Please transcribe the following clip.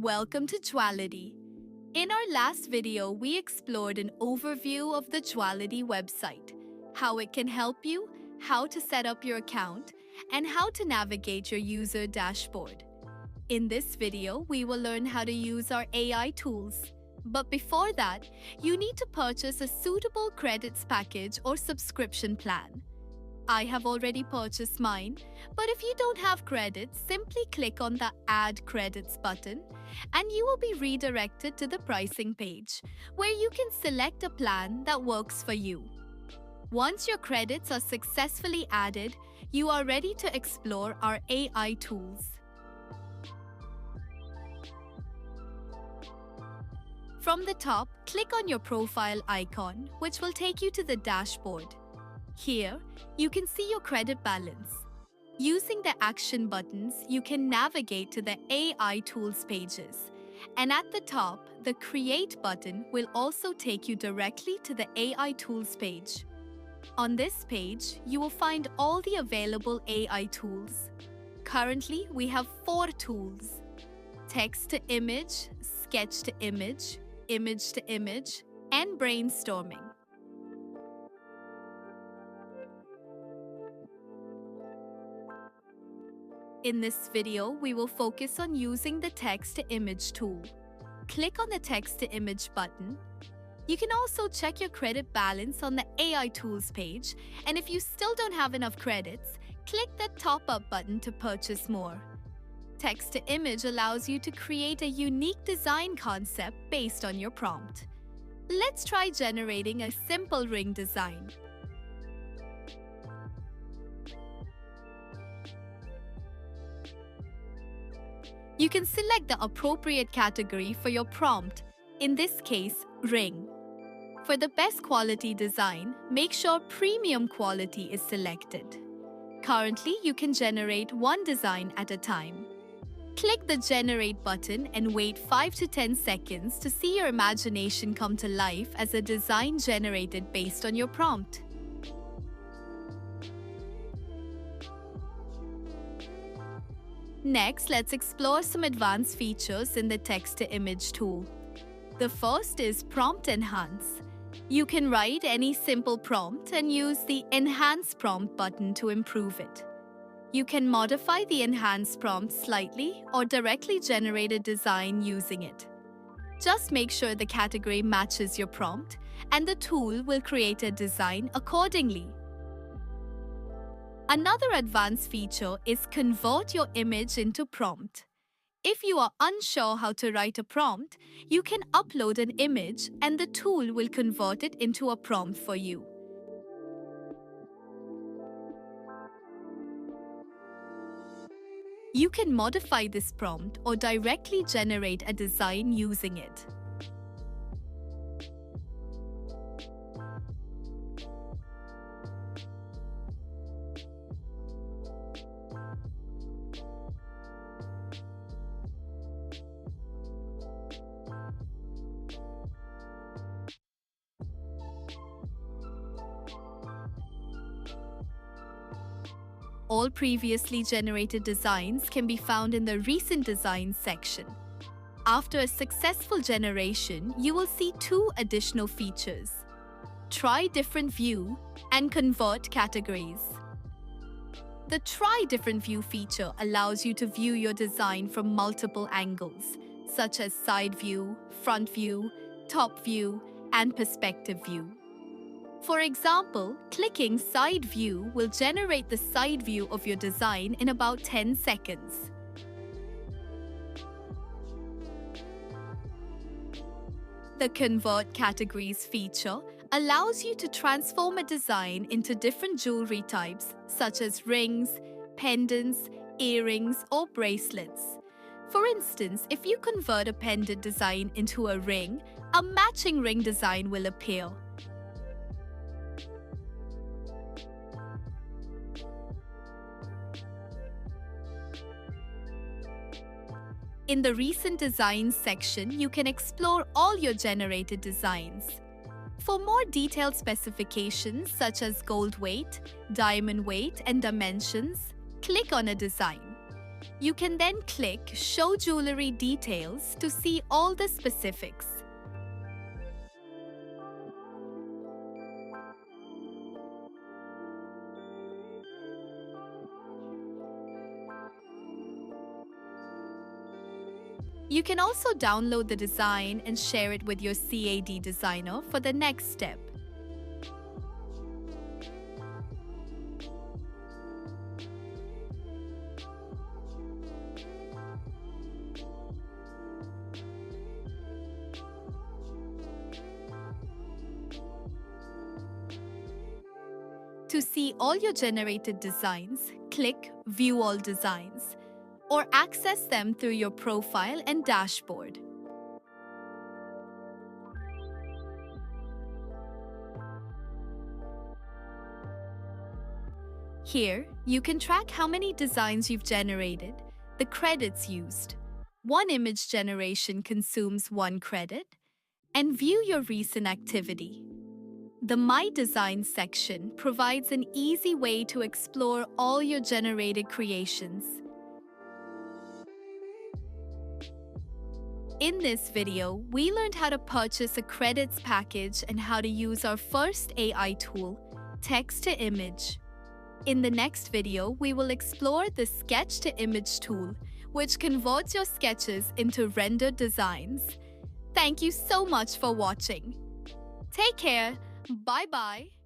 Welcome to Jeweality. In our last video, we explored an overview of the Jeweality website, how it can help you, how to set up your account, and how to navigate your user dashboard. In this video, we will learn how to use our AI tools. But before that, you need to purchase a suitable credits package or subscription plan. I have already purchased mine, but if you don't have credits, simply click on the Add Credits button and you will be redirected to the pricing page, where you can select a plan that works for you. Once your credits are successfully added, you are ready to explore our AI tools. From the top, click on your profile icon, which will take you to the dashboard. Here, you can see your credit balance. Using the action buttons, you can navigate to the AI tools pages. And at the top, the Create button will also take you directly to the AI tools page. On this page, you will find all the available AI tools. Currently, we have 4 tools: text to image, sketch to image to image, and brainstorming. In this video, we will focus on using the text-to-image tool. Click on the text-to-image button. You can also check your credit balance on the AI tools page, and if you still don't have enough credits, click the top-up button to purchase more. Text-to-image allows you to create a unique design concept based on your prompt. Let's try generating a simple ring design. You can select the appropriate category for your prompt, in this case, ring. For the best quality design, make sure premium quality is selected. Currently, you can generate one design at a time. Click the Generate button and wait 5 to 10 seconds to see your imagination come to life as a design generated based on your prompt. Next, let's explore some advanced features in the text-to-image tool. The first is Prompt Enhance. You can write any simple prompt and use the Enhance Prompt button to improve it. You can modify the enhanced prompt slightly or directly generate a design using it. Just make sure the category matches your prompt, and the tool will create a design accordingly. Another advanced feature is Convert your image into prompt. If you are unsure how to write a prompt, you can upload an image and the tool will convert it into a prompt for you. You can modify this prompt or directly generate a design using it. All previously generated designs can be found in the Recent Designs section. After a successful generation, you will see 2 additional features: Try Different View and Convert Categories. The Try Different View feature allows you to view your design from multiple angles, such as side view, front view, top view, and perspective view. For example, clicking Side View will generate the side view of your design in about 10 seconds. The Convert Categories feature allows you to transform a design into different jewelry types, such as rings, pendants, earrings, or bracelets. For instance, if you convert a pendant design into a ring, a matching ring design will appear. In the Recent Designs section, you can explore all your generated designs. For more detailed specifications such as gold weight, diamond weight, and dimensions, click on a design. You can then click Show Jewelry Details to see all the specifics. You can also download the design and share it with your CAD designer for the next step. To see all your generated designs, click View All Designs, or access them through your profile and dashboard. Here, you can track how many designs you've generated, the credits used. One image generation consumes 1 credit, and view your recent activity. The My Designs section provides an easy way to explore all your generated creations. In this video, we learned how to purchase a credits package and how to use our first AI tool, Text to Image. In the next video, we will explore the Sketch to Image tool, which converts your sketches into rendered designs. Thank you so much for watching. Take care. Bye-bye.